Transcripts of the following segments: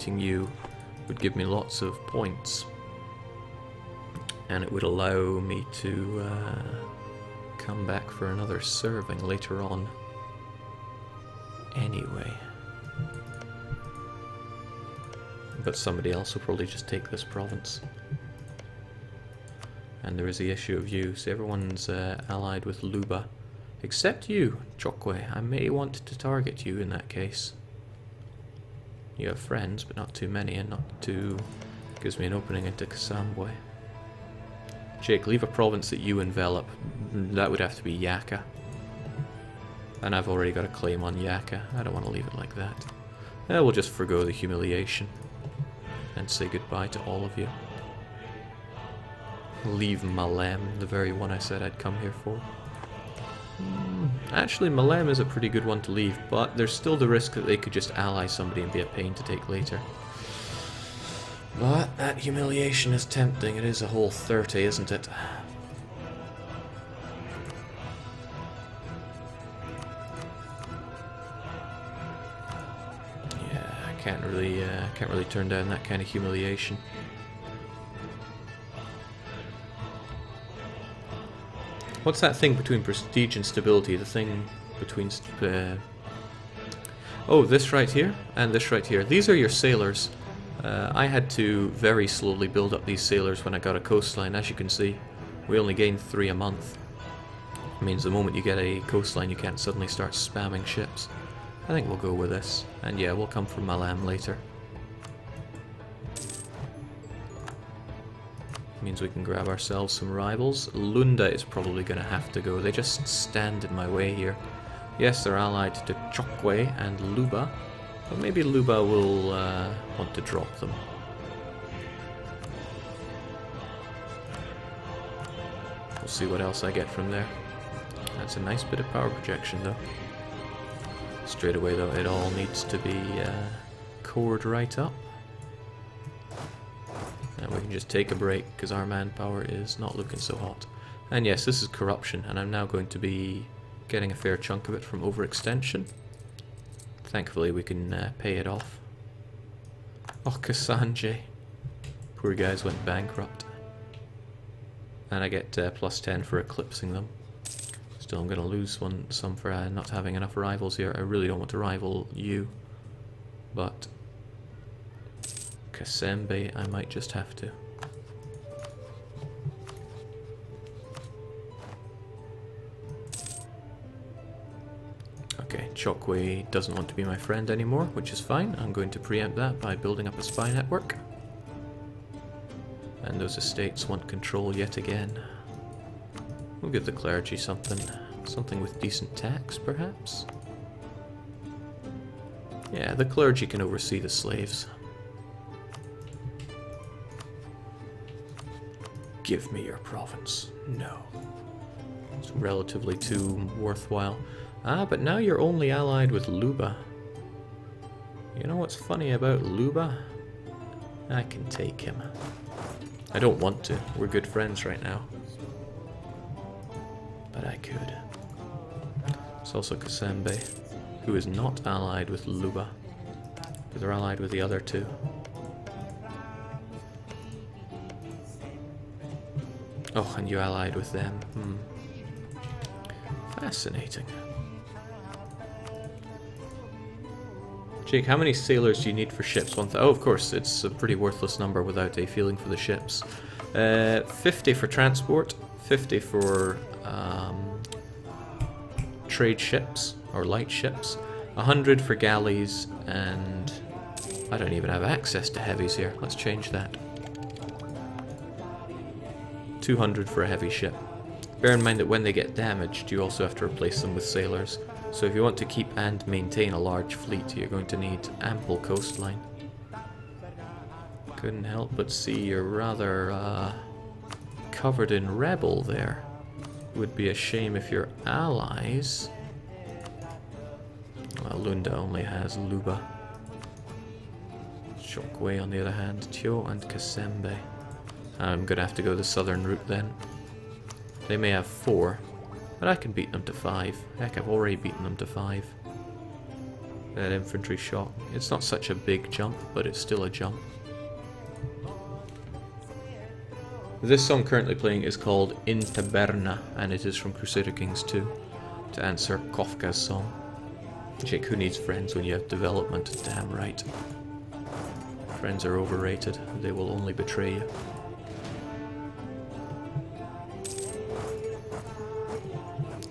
you would give me lots of points. And it would allow me to come back for another serving later on. Anyway. But somebody else will probably just take this province. And there is the issue of you, so everyone's allied with Luba. Except you, Chokwe. I may want to target you in that case. You have friends, but not too many, and not too... gives me an opening into Kasambwe. Jake, leave a province that you envelop. That would have to be Yaka. And I've already got a claim on Yaka. I don't want to leave it like that. We'll just forgo the humiliation. And say goodbye to all of you. Leave Malem, the very one I said I'd come here for. Actually, Malem is a pretty good one to leave, but there's still the risk that they could just ally somebody and be a pain to take later. But that humiliation is tempting. It is a whole 30, isn't it? Yeah, I can't really turn down that kind of humiliation. What's that thing between prestige and stability? The thing between... oh, this right here and this right here. These are your sailors. I had to very slowly build up these sailors when I got a coastline. As you can see, we only gained 3 a month. It means the moment you get a coastline, you can't suddenly start spamming ships. I think we'll go with this. And yeah, we'll come from Malam later. Means we can grab ourselves some rivals. Lunda is probably going to have to go. They just stand in my way here. Yes, they're allied to Chokwe and Luba, but maybe Luba will want to drop them. We'll see what else I get from there. That's a nice bit of power projection, though. Straight away, though, it all needs to be cored right up. And we can just take a break, because our manpower is not looking so hot. And yes, this is corruption, and I'm now going to be getting a fair chunk of it from overextension. Thankfully, we can pay it off. Oh, Kasanje. Poor guys went bankrupt. And I get plus 10 for eclipsing them. Still, I'm going to lose some for not having enough rivals here. I really don't want to rival you. But... Kasembe, I might just have to. Okay, Chokwe doesn't want to be my friend anymore, which is fine. I'm going to preempt that by building up a spy network. And those estates want control yet again. We'll give the clergy something with decent tax, perhaps? Yeah, the clergy can oversee the slaves. Give me your province. No. It's relatively too worthwhile. Ah, but now you're only allied with Luba. You know what's funny about Luba? I can take him. I don't want to. We're good friends right now. But I could. It's also Kasembe, who is not allied with Luba. Because they're allied with the other two. Oh, and you allied with them. Fascinating. Jake, how many sailors do you need for ships? Oh, of course, it's a pretty worthless number without a feeling for the ships. 50 for transport, 50 for trade ships, or light ships, 100 for galleys, and I don't even have access to heavies here. Let's change that. 200 for a heavy ship. Bear in mind that when they get damaged, you also have to replace them with sailors. So if you want to keep and maintain a large fleet, you're going to need ample coastline. Couldn't help but see you're rather covered in rebel there. Would be a shame if your allies... Well, Lunda only has Luba. Chokwe on the other hand, Tyo and Kasembe. I'm gonna have to go the southern route then. They may have 4, but I can beat them to 5. Heck, I've already beaten them to 5. That infantry shot. It's not such a big jump, but it's still a jump. This song currently playing is called In Taberna, and it is from Crusader Kings 2, to answer Kafka's song. Jake, who needs friends when you have development? Damn right. Friends are overrated. They will only betray you.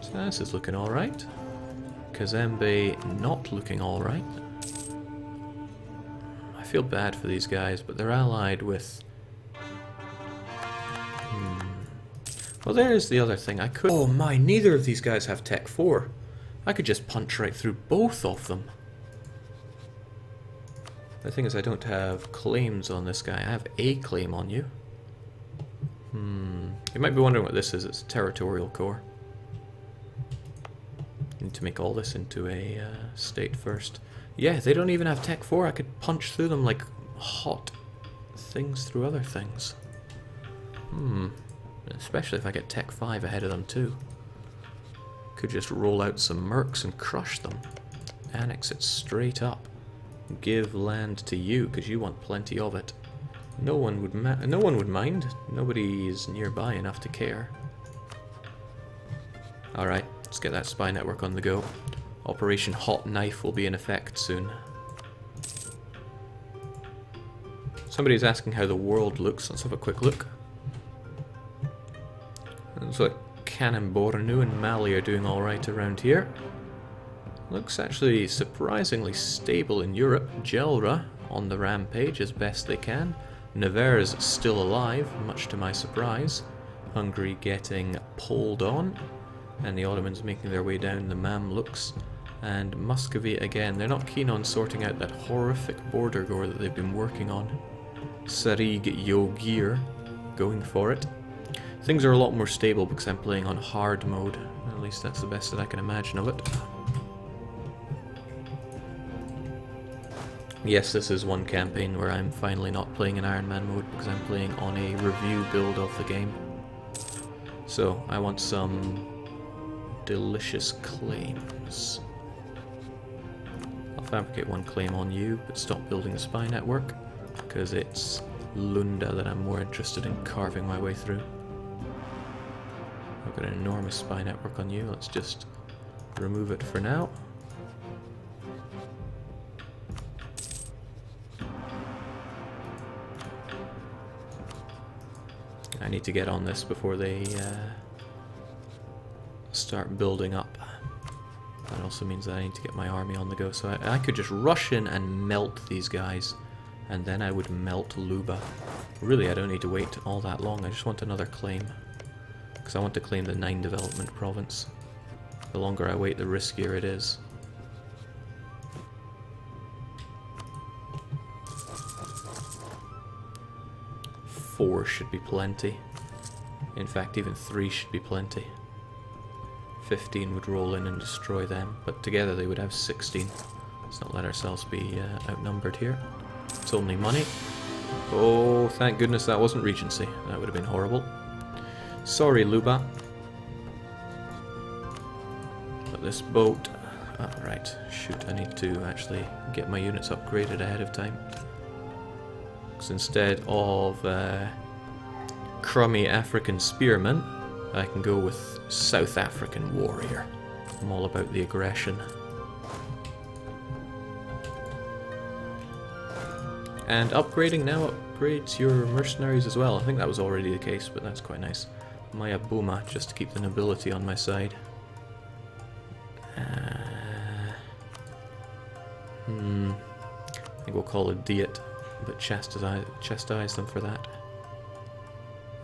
So this is looking alright. Kazembe not looking alright. I feel bad for these guys, but they're allied with... Well, there's the other thing. I could... Oh my, neither of these guys have Tech 4. I could just punch right through both of them. The thing is, I don't have claims on this guy. I have a claim on you. You might be wondering what this is. It's a territorial core. Need to make all this into a state first. Yeah, they don't even have Tech 4. I could punch through them like hot things through other things. Especially if I get Tech 5 ahead of them too. Could just roll out some mercs and crush them. Annex it straight up. Give land to you because you want plenty of it. No one would mind. Nobody is nearby enough to care. Alright, let's get that spy network on the go. Operation Hot Knife will be in effect soon. Somebody's asking how the world looks. Let's have a quick look. Looks like Kanem Bornu and Mali are doing alright around here. Looks actually surprisingly stable in Europe. Gelra on the rampage as best they can. Nevers still alive, much to my surprise. Hungary getting pulled on. And the Ottomans making their way down the Mamluks. And Muscovy again, they're not keen on sorting out that horrific border gore that they've been working on. Sarig Yogir going for it. Things are a lot more stable because I'm playing on hard mode. At least that's the best that I can imagine of it. Yes, this is one campaign where I'm finally not playing in Iron Man mode because I'm playing on a review build of the game. So, I want some delicious claims. I'll fabricate one claim on you, but stop building the spy network because it's Lunda that I'm more interested in carving my way through. I've got an enormous spy network on you. Let's just remove it for now. I need to get on this before they start building up. That also means that I need to get my army on the go. So I could just rush in and melt these guys, and then I would melt Luba. Really, I don't need to wait all that long. I just want another claim. Because I want to claim the 9 development province. The longer I wait, the riskier it is. Four should be plenty. In fact, even 3 should be plenty. 15 would roll in and destroy them, but together they would have 16. Let's not let ourselves be outnumbered here. It's only money. Oh, thank goodness that wasn't Regency. That would have been horrible. Sorry, Luba. But this boat... Oh, right. Shoot, I need to actually get my units upgraded ahead of time. Because instead of crummy African spearman, I can go with South African warrior. I'm all about the aggression. And upgrading now upgrades your mercenaries as well. I think that was already the case, but that's quite nice. Maya Buma, just to keep the nobility on my side. I think we'll call it Diet, but chastise them for that.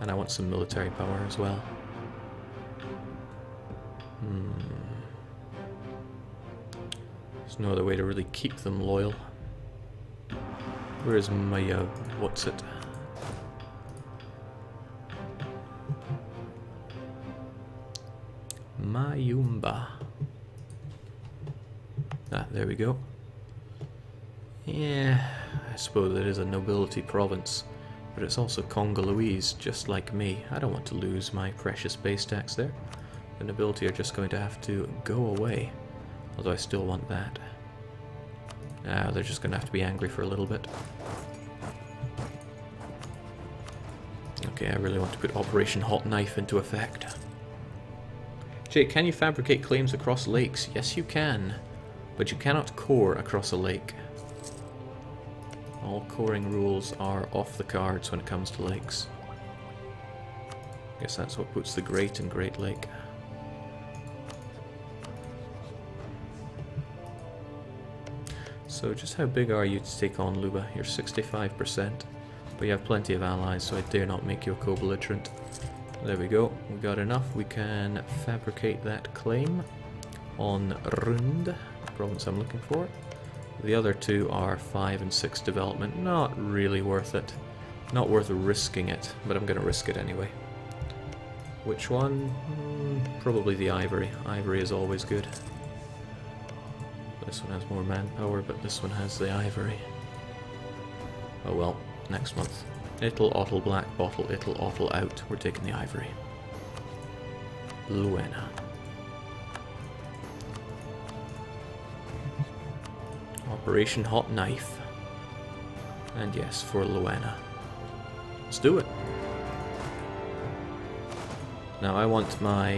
And I want some military power as well. There's no other way to really keep them loyal. Where is Maya? What's it? Mayumba. Ah, there we go. Yeah, I suppose it is a nobility province, but it's also Congolese, just like me. I don't want to lose my precious base tax there. The nobility are just going to have to go away, although I still want that. Ah, they're just going to have to be angry for a little bit. Okay, I really want to put Operation Hot Knife into effect. Jake, can you fabricate claims across lakes? Yes, you can. But you cannot core across a lake. All coring rules are off the cards when it comes to lakes. Guess that's what puts the Great in Great Lake. So just how big are you to take on Luba? You're 65%, but you have plenty of allies, so I dare not make you a co-belligerent. There we go, we got enough. We can fabricate that claim on Rund, the province I'm looking for. The other two are 5 and 6 development. Not really worth it. Not worth risking it, but I'm going to risk it anyway. Which one? Probably the Ivory. Ivory is always good. This one has more manpower, but this one has the Ivory. Oh well, next month. It'll ottle black bottle, it'll ottle out. We're taking the Ivory. Luena. Operation Hot Knife. And yes, for Luena. Let's do it. Now I want my...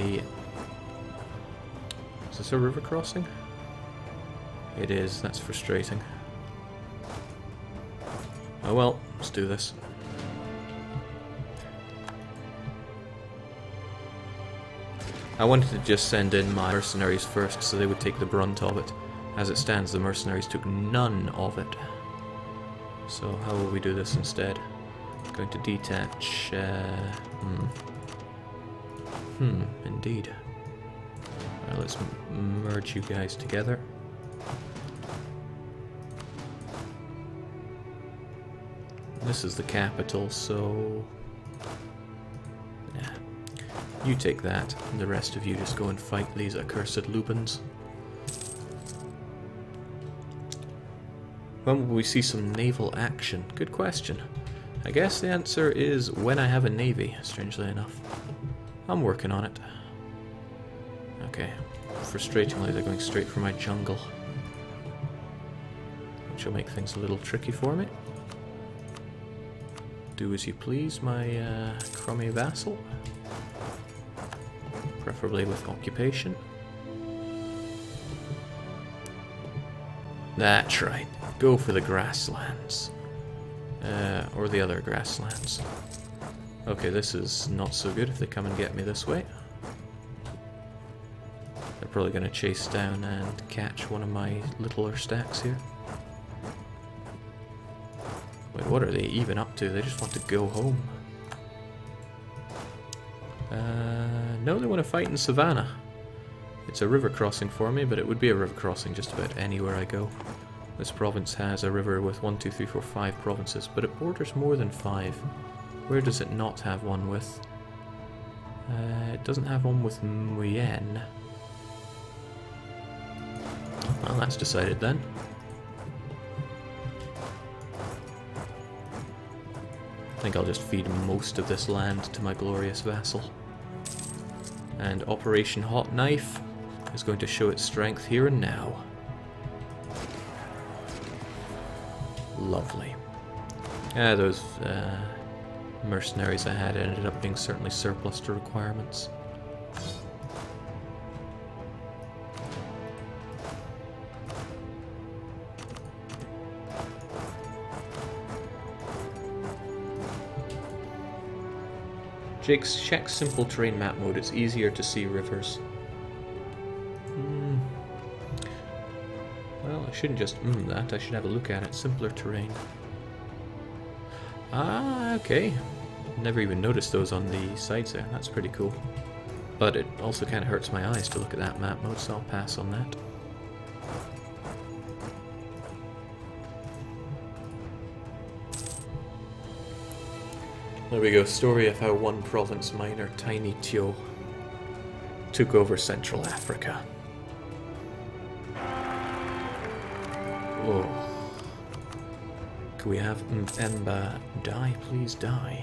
Is this a river crossing? It is, that's frustrating. Oh well, let's do this. I wanted to just send in my mercenaries first so they would take the brunt of it. As it stands, the mercenaries took none of it. So how will we do this instead? Going to detach... indeed. Let's merge you guys together. This is the capital, so... yeah. You take that, and the rest of you just go and fight these accursed Lubans. When will we see some naval action? Good question. I guess the answer is when I have a navy, strangely enough. I'm working on it. Okay. Frustratingly, they're going straight for my jungle. Which will make things a little tricky for me. Do as you please, my crummy vassal. Preferably with occupation. That's right. Go for the grasslands. Or the other grasslands. Okay, this is not so good if they come and get me this way. They're probably going to chase down and catch one of my littler stacks here. Wait, what are they even up to? They just want to go home. No, they want to fight in Savannah. It's a river crossing for me, but it would be a river crossing just about anywhere I go. This province has a river with 1, 2, 3, 4, 5 provinces, but it borders more than 5. Where does it not have one with? It doesn't have one with Muyenne. Well, that's decided then. I think I'll just feed most of this land to my glorious vassal. And Operation Hot Knife is going to show its strength here and now. Lovely. Those mercenaries I had ended up being certainly surplus to requirements. Jake's check simple terrain map mode. It's easier to see rivers. Well, I shouldn't just that. I should have a look at it. Simpler terrain. Ah, okay. Never even noticed those on the sides there. That's pretty cool. But it also kind of hurts my eyes to look at that map mode, so I'll pass on that. There we go, story of how one province minor, Tiny Tyo, took over Central Africa. Oh. Can we have Mbemba die? Please die.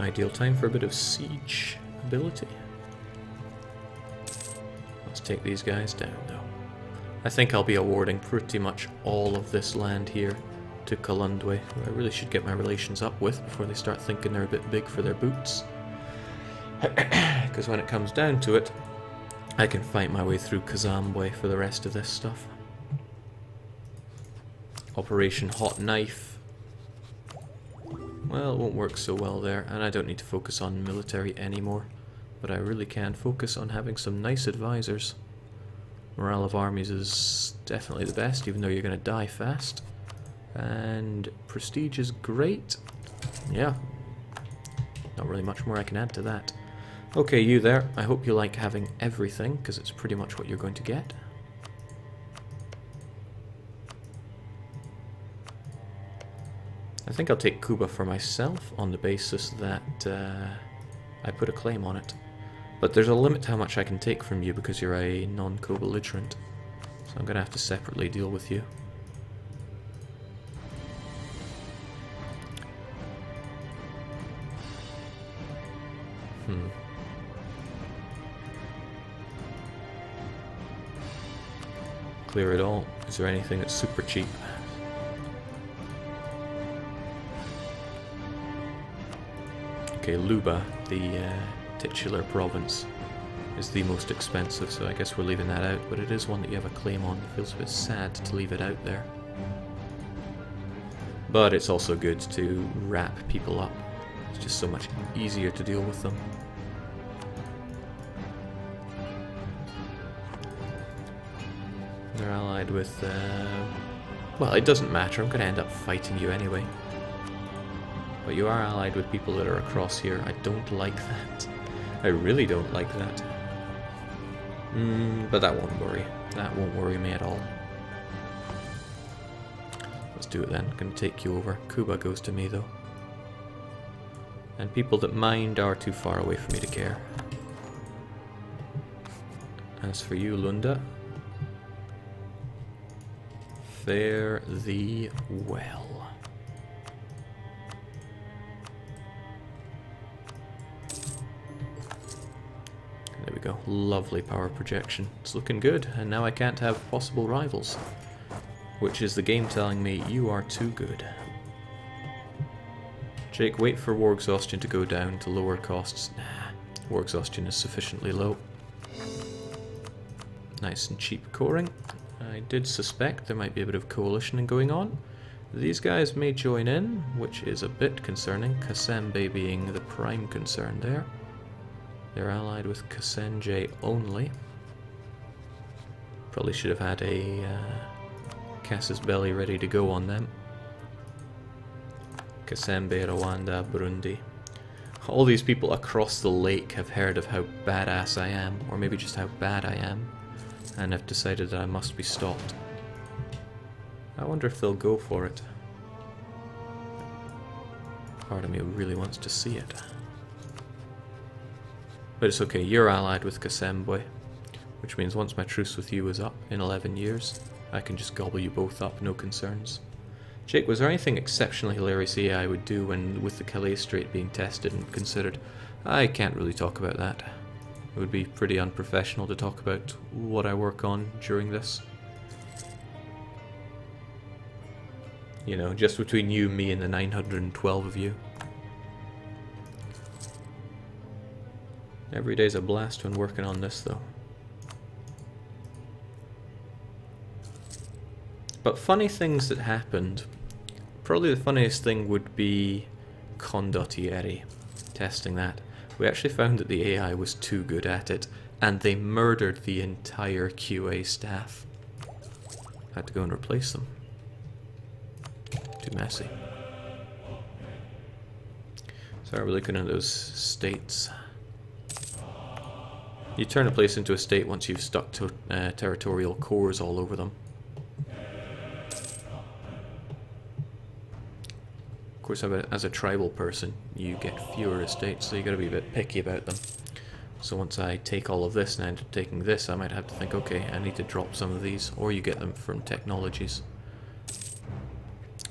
Ideal time for a bit of siege ability. Let's take these guys down, though. I think I'll be awarding pretty much all of this land here to Kalundwe, who I really should get my relations up with before they start thinking they're a bit big for their boots. Because when it comes down to it, I can fight my way through Kazambwe for the rest of this stuff. Operation Hot Knife. Well, it won't work so well there, and I don't need to focus on military anymore. But I really can focus on having some nice advisors. Morale of armies is definitely the best, even though you're going to die fast. And prestige is great. Yeah. Not really much more I can add to that. Okay, you there. I hope you like having everything, because it's pretty much what you're going to get. I think I'll take Cuba for myself on the basis that I put a claim on it. But there's a limit to how much I can take from you because you're a non-co-belligerent. So I'm going to have to separately deal with you. Clear it all. Is there anything that's super cheap? Okay, Luba, the titular province, is the most expensive, so I guess we're leaving that out, but it is one that you have a claim on. It feels a bit sad to leave it out there. But it's also good to wrap people up. It's just so much easier to deal with them. They're allied with, well, it doesn't matter, I'm going to end up fighting you anyway. But you are allied with people that are across here. I don't like that. I really don't like that. But that won't worry. That won't worry me at all. Let's do it then. I'm going to take you over. Cuba goes to me though. And people that mind are too far away for me to care. As for you, Lunda, fare thee well. There we go. Lovely power projection. It's looking good, and now I can't have possible rivals. Which is the game telling me you are too good. Jake, wait for war exhaustion to go down to lower costs. Nah, war exhaustion is sufficiently low. Nice and cheap coring. I did suspect there might be a bit of coalitioning going on. These guys may join in, which is a bit concerning, Kasembe being the prime concern there. They're allied with Kasenje only. Probably should have had a Casus Belli ready to go on them. Kasembe, Rwanda, Burundi. All these people across the lake have heard of how badass I am, or maybe just how bad I am, and have decided that I must be stopped. I wonder if they'll go for it. Part of me really wants to see it. But it's okay, you're allied with Kasembwe, which means once my truce with you is up in 11 years, I can just gobble you both up, no concerns. Jake, was there anything exceptionally hilarious AI would do when with the Calais Strait being tested and considered? I can't really talk about that. It would be pretty unprofessional to talk about what I work on during this. You know, just between you, me, and the 912 of you. Every day's a blast when working on this, though. But funny things that happened. Probably the funniest thing would be Condottieri, testing that. We actually found that the AI was too good at it, and they murdered the entire QA staff. Had to go and replace them. Too messy. So we're looking at those states. You turn a place into a state once you've stuck to territorial cores all over them. Of course, as a tribal person, you get fewer estates, so you gotta be a bit picky about them. So once I take all of this and I end up taking this, I might have to think, okay, I need to drop some of these, or you get them from technologies.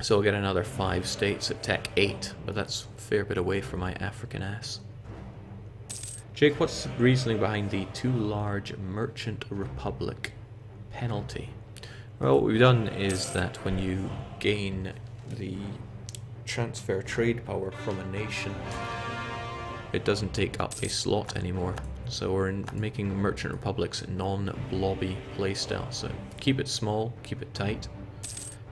So I'll get another 5 states at Tech 8, but that's a fair bit away from my African ass. Jake, what's the reasoning behind the too large Merchant Republic penalty? Well, what we've done is that when you gain the transfer trade power from a nation, it doesn't take up a slot anymore. So we're making Merchant Republics non-blobby playstyle. So keep it small, keep it tight.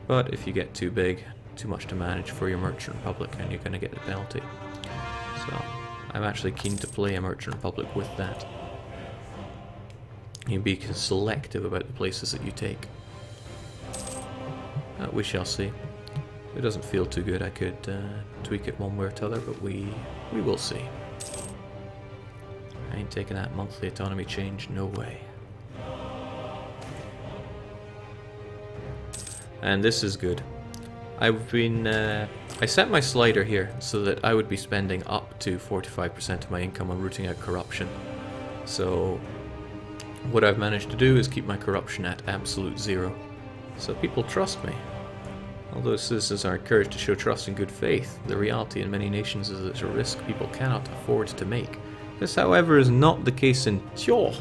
But if you get too big, too much to manage for your Merchant Republic, and you're going to get the penalty. So I'm actually keen to play a Merchant Republic with that. You be selective about the places that you take. We shall see. If it doesn't feel too good, I could tweak it one way or t'other, but we will see. I ain't taking that monthly autonomy change, no way. And this is good. I've been, I set my slider here so that I would be spending up to 45% of my income on rooting out corruption. So what I've managed to do is keep my corruption at absolute 0. So people trust me. Although citizens are encouraged to show trust and good faith, the reality in many nations is that it's a risk people cannot afford to make. This, however, is not the case in Tyotal.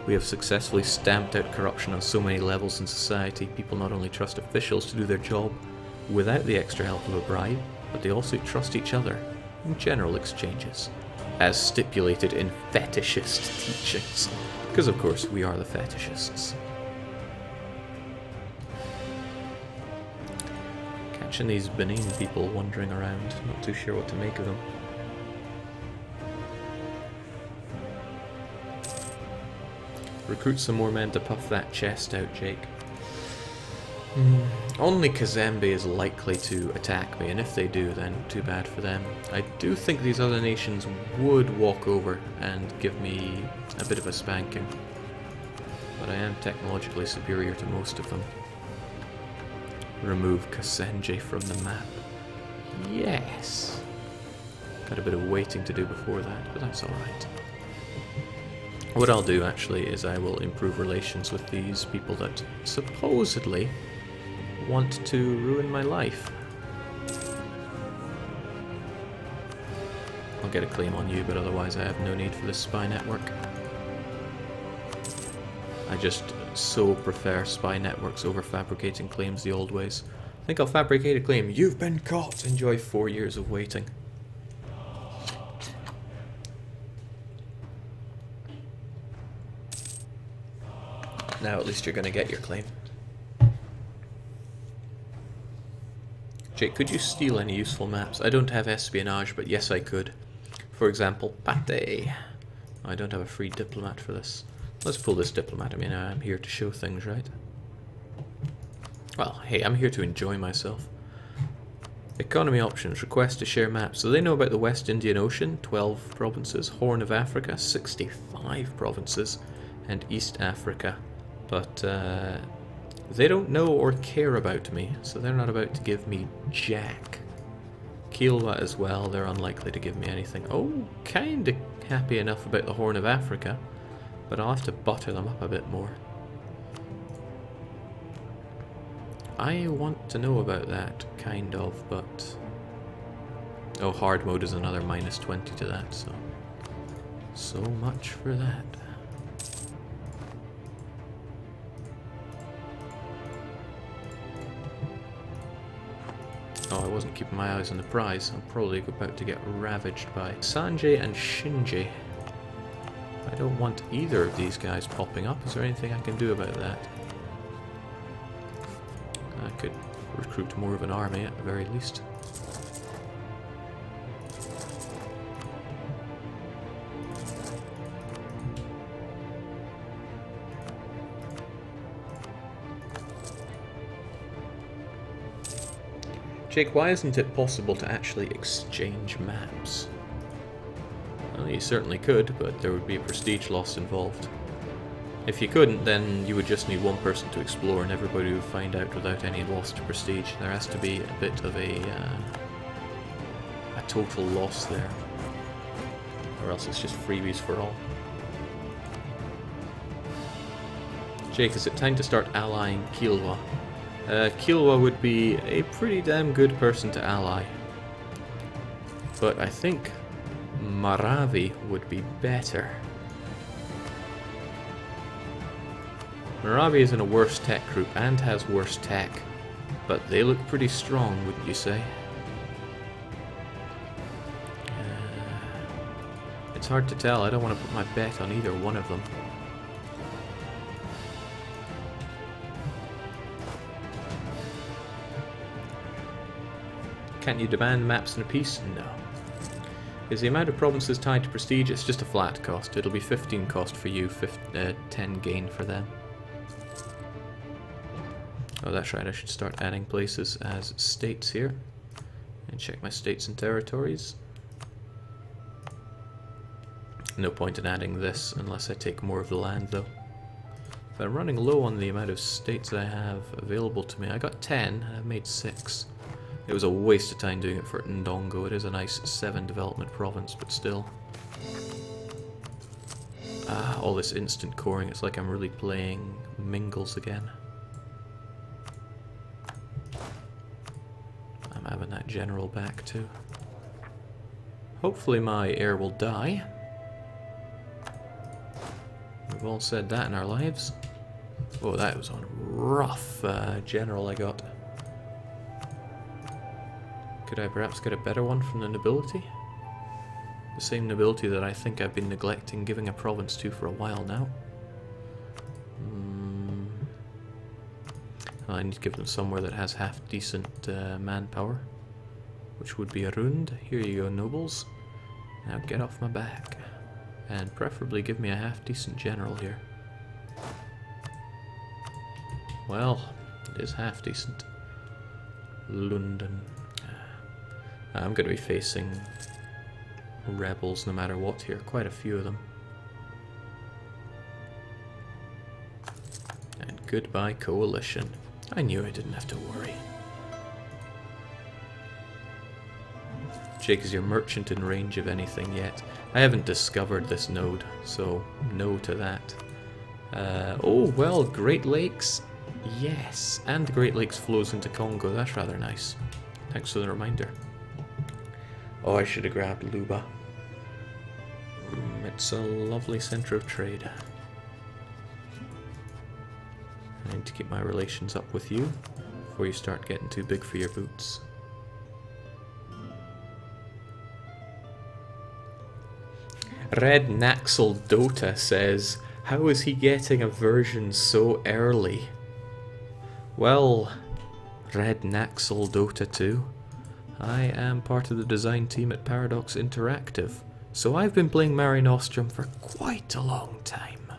We have successfully stamped out corruption on so many levels in society. People not only trust officials to do their job without the extra help of a bribe, but they also trust each other in general exchanges, as stipulated in fetishist teachings. Because of course we are the fetishists. Catching these Benin people wandering around, not too sure what to make of them. Recruit some more men to puff that chest out, Jake. Only Kazembe is likely to attack me, and if they do, then too bad for them. I do think these other nations would walk over and give me a bit of a spanking. But I am technologically superior to most of them. Remove Kasenje from the map. Yes! Got a bit of waiting to do before that, but that's alright. What I'll do actually is I will improve relations with these people that supposedly want to ruin my life. I'll get a claim on you, but otherwise I have no need for this spy network. I just so prefer spy networks over fabricating claims the old ways. I think I'll fabricate a claim. You've been caught! Enjoy 4 years of waiting. Now at least you're going to get your claim. Jake, could you steal any useful maps? I don't have espionage, but yes I could. For example, Pate. I don't have a free diplomat for this. Let's pull this diplomat. I mean, I'm here to show things, right? Well, hey, I'm here to enjoy myself. Economy options. Request to share maps. So they know about the West Indian Ocean, 12 provinces. Horn of Africa, 65 provinces. And East Africa. But they don't know or care about me, so they're not about to give me jack. Kilwa as well, they're unlikely to give me anything. Oh, kinda happy enough about the Horn of Africa, but I'll have to butter them up a bit more. I want to know about that, kind of, but... Oh, hard mode is another minus 20 to that, so much for that. Oh, I wasn't keeping my eyes on the prize. I'm probably about to get ravaged by Sanjay and Shinji. I don't want either of these guys popping up. Is there anything I can do about that? I could recruit more of an army at the very least. Jake, why isn't it possible to actually exchange maps? Well, you certainly could, but there would be a prestige loss involved. If you couldn't, then you would just need one person to explore and everybody would find out without any loss to prestige. There has to be a bit of a total loss there. Or else it's just freebies for all. Jake, is it time to start allying Kilwa? Kilwa would be a pretty damn good person to ally. But I think Maravi would be better. Maravi is in a worse tech group and has worse tech. But they look pretty strong, wouldn't you say? It's hard to tell. I don't want to put my bet on either one of them. Can't you demand maps in a piece? No. Is the amount of provinces tied to prestige? It's just a flat cost. It'll be 15 cost for you, 10 gain for them. Oh, that's right. I should start adding places as states here. And check my states and territories. No point in adding this unless I take more of the land, though. If I'm running low on the amount of states I have available to me, I got 10, and I've made 6. It was a waste of time doing it for Ndongo. It is a nice 7 development province, but still. Ah, all this instant coring, it's like I'm really playing Mingles again. I'm having that general back too. Hopefully my heir will die. We've all said that in our lives. Oh, that was a rough general I got. Could I perhaps get a better one from the nobility? The same nobility that I think I've been neglecting giving a province to for a while now. Well, I need to give them somewhere that has half decent manpower, which would be Arund. Here you go, nobles. Now get off my back. And preferably give me a half decent general here. Well, it is half decent. London. I'm going to be facing rebels no matter what here, quite a few of them. And goodbye coalition. I knew I didn't have to worry. Jake, is your merchant in range of anything yet? I haven't discovered this node, so no to that. Oh, well, Great Lakes, yes. And the Great Lakes flows into Congo, that's rather nice. Thanks for the reminder. Oh, I should have grabbed Luba. It's a lovely centre of trade. I need to keep my relations up with you before you start getting too big for your boots. Red Naxel Dota says, how is he getting a version so early? Well, Red Naxel Dota 2, I am part of the design team at Paradox Interactive, so I've been playing Mare Nostrum for quite a long time.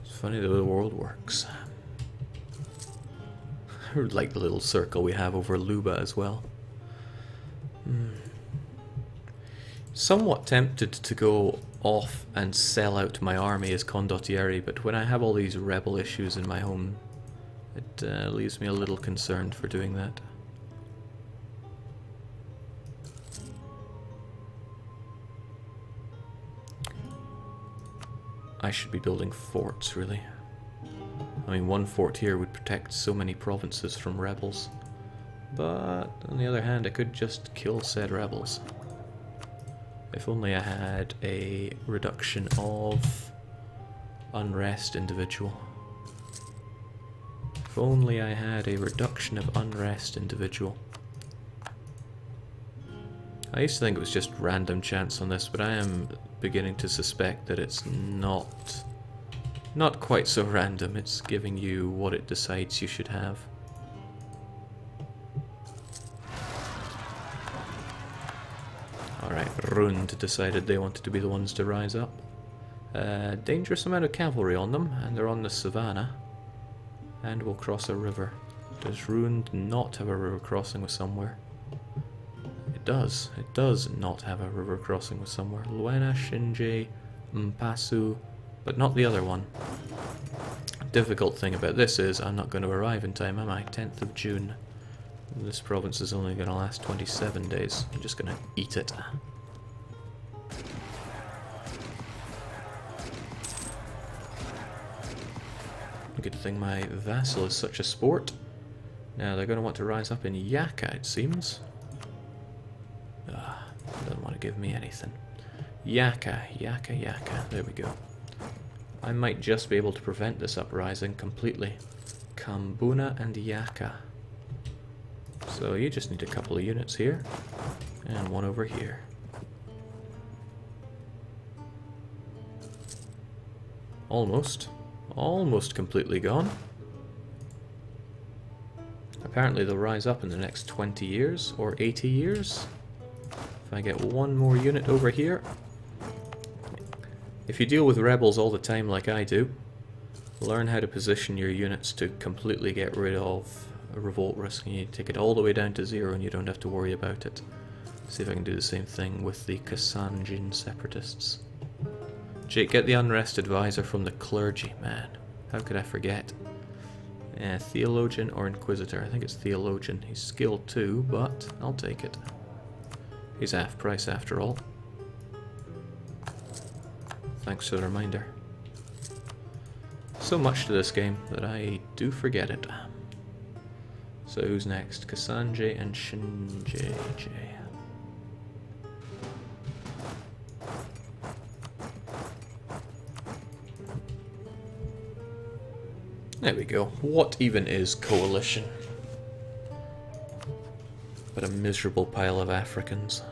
It's funny the way the world works. I like the little circle we have over Luba as well. Somewhat tempted to go off and sell out my army as Condottieri, but when I have all these rebel issues in my home, it leaves me a little concerned for doing that. I should be building forts, really. I mean, one fort here would protect so many provinces from rebels. But, on the other hand, I could just kill said rebels. If only I had a reduction of unrest individual. If only I had a reduction of unrest individual. I used to think it was just random chance on this, but I am beginning to suspect that it's not quite so random. It's giving you what it decides you should have. Alright, Rund decided they wanted to be the ones to rise up. Dangerous amount of cavalry on them, and they're on the savannah. And we'll cross a river. Does Rund not have a river crossing with somewhere? It does. It does not have a river crossing with somewhere. Luena, Shinje, Mpasu, but not the other one. Difficult thing about this is I'm not going to arrive in time, am I? 10th of June. This province is only going to last 27 days. I'm just going to eat it. Good thing my vassal is such a sport. Now they're going to want to rise up in Yaka, it seems. Doesn't want to give me anything. Yaka, Yaka, Yaka. There we go. I might just be able to prevent this uprising completely. Kambuna and Yaka. So you just need a couple of units here. And one over here. Almost. Almost completely gone. Apparently they'll rise up in the next 20 years or 80 years. If I get one more unit over here. If you deal with rebels all the time like I do, learn how to position your units to completely get rid of a revolt risk. And you take it all the way down to 0 and you don't have to worry about it. See if I can do the same thing with the Kasanjin separatists. Jake, get the unrest advisor from the clergy, man. How could I forget? Theologian or Inquisitor? I think it's Theologian. He's skilled too, but I'll take it. He's half price after all. Thanks for the reminder. So much to this game that I do forget it. So who's next? Kasanje and Shinjeje. There we go. What even is coalition? But a miserable pile of Africans.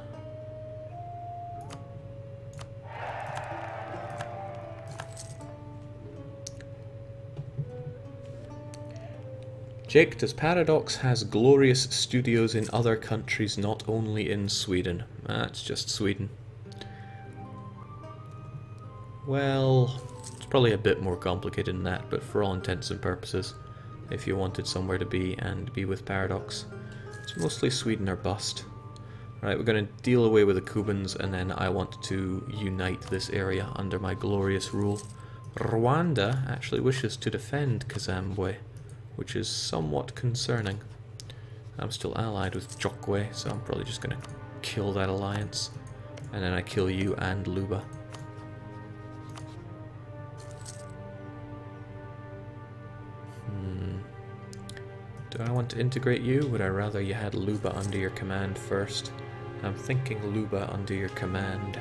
Jake, does Paradox has glorious studios in other countries, not only in Sweden? That's just Sweden. Well, it's probably a bit more complicated than that, but for all intents and purposes, if you wanted somewhere to be and be with Paradox, it's mostly Sweden or bust. Right, we're going to deal away with the Cubans, and then I want to unite this area under my glorious rule. Rwanda actually wishes to defend Kazambwe, which is somewhat concerning. I'm still allied with Chokwe, so I'm probably just going to kill that alliance. And then I kill you and Luba. Do I want to integrate you? Would I rather you had Luba under your command first? I'm thinking Luba under your command.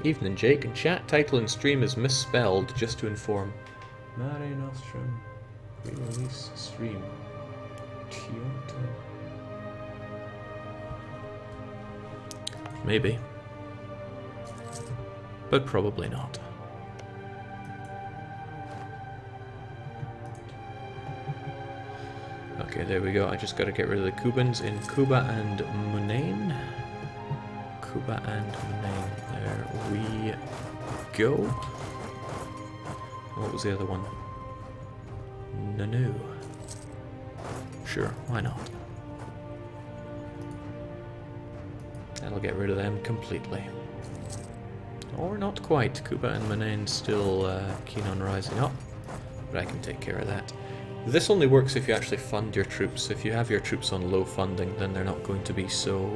Evening, Jake. In chat, title and stream is misspelled, just to inform. Mare, Nostrum, re-release stream. Tyotal. Maybe. But probably not. Okay, there we go. I just gotta get rid of the Cubans in Cuba and Munain. Cuba and Munain. There we go. What was the other one? Nanu. Sure, why not? That'll get rid of them completely. Or not quite. Cuba and Munain still keen on rising up, but I can take care of that. This only works if you actually fund your troops. If you have your troops on low funding, then they're not going to be so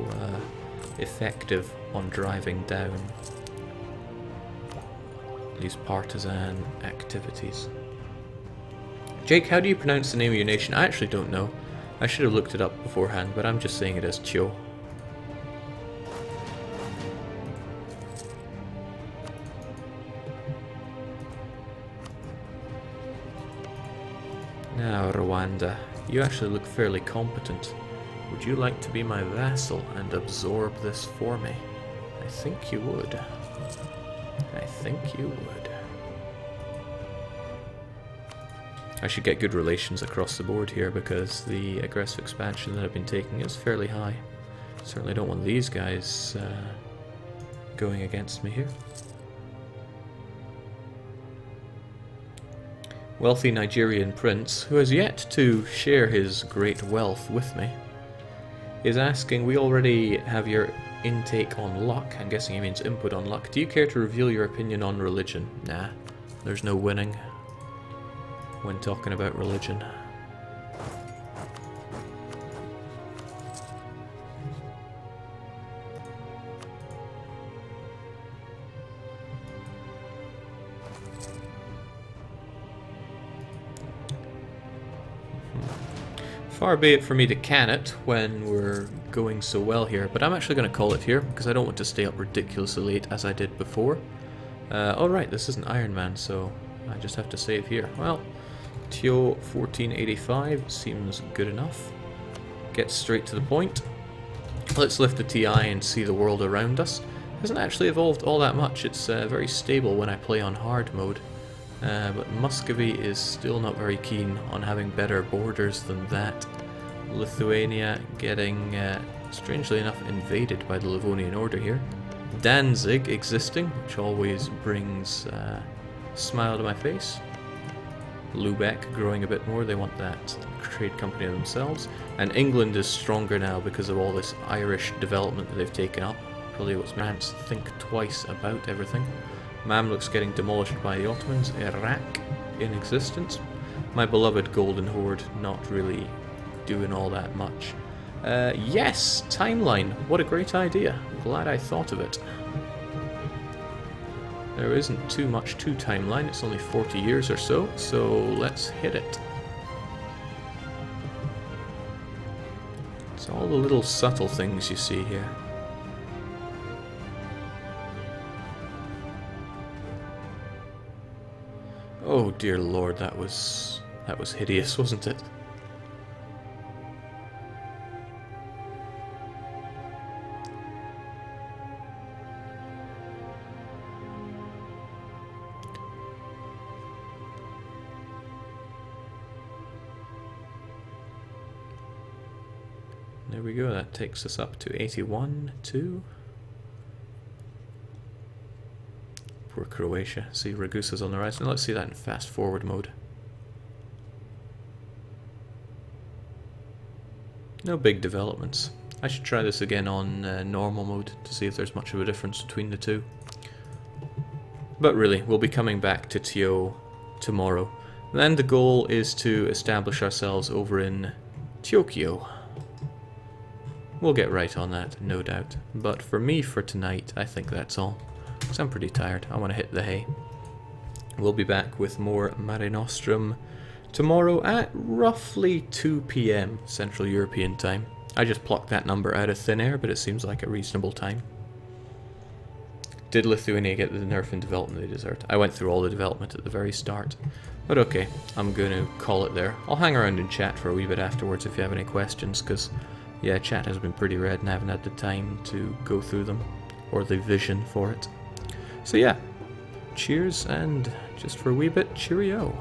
effective on driving down these partisan activities. Jake, how do you pronounce the name of your nation? I actually don't know. I should have looked it up beforehand, but I'm just saying it as Tyo. Now, Rwanda, you actually look fairly competent. Would you like to be my vassal and absorb this for me? I think you would. I think you would. I should get good relations across the board here because the aggressive expansion that I've been taking is fairly high. Certainly don't want these guys going against me here. Wealthy Nigerian prince, who has yet to share his great wealth with me, is asking, we already have your intake on luck. I'm guessing he means input on luck. Do you care to reveal your opinion on religion? Nah, there's no winning. when talking about religion. Far be it for me to can it when we're going so well here, but I'm actually going to call it here because I don't want to stay up ridiculously late as I did before. Alright, this isn't Iron Man, so I just have to save here. Well, Tyo 1485 seems good enough. Get straight to the point. Let's lift the TI and see the world around us. It hasn't actually evolved all that much. It's very stable when I play on hard mode. But Muscovy is still not very keen on having better borders than that. Lithuania getting, strangely enough, invaded by the Livonian Order here. Danzig existing, which always brings a smile to my face. Lubeck growing a bit more, they want that trade company themselves. And England is stronger now because of all this Irish development that they've taken up. Probably what France think twice about everything. Mamluks getting demolished by the Ottomans. Iraq in existence. My beloved Golden Horde not really doing all that much. Yes! Timeline! What a great idea. Glad I thought of it. There isn't too much to timeline. It's only 40 years or so, so let's hit it. It's all the little subtle things you see here. Oh dear lord, that was hideous, wasn't it? There we go, that takes us up to 81, 2. Poor Croatia. See, Ragusa's on the rise. Now let's see that in fast forward mode. No big developments. I should try this again on normal mode to see if there's much of a difference between the two. But really, we'll be coming back to Tyo tomorrow. Then the goal is to establish ourselves over in Tokyo. We'll get right on that, no doubt. But for me, for tonight, I think that's all. Because I'm pretty tired. I want to hit the hay. We'll be back with more Mare Nostrum tomorrow at roughly 2 PM Central European time. I just plucked that number out of thin air, but it seems like a reasonable time. Did Lithuania get the nerf and development they deserved? I went through all the development at the very start. But okay, I'm going to call it there. I'll hang around and chat for a wee bit afterwards if you have any questions, because, yeah, chat has been pretty red and I haven't had the time to go through them, or the vision for it. So yeah, cheers, and just for a wee bit, cheerio.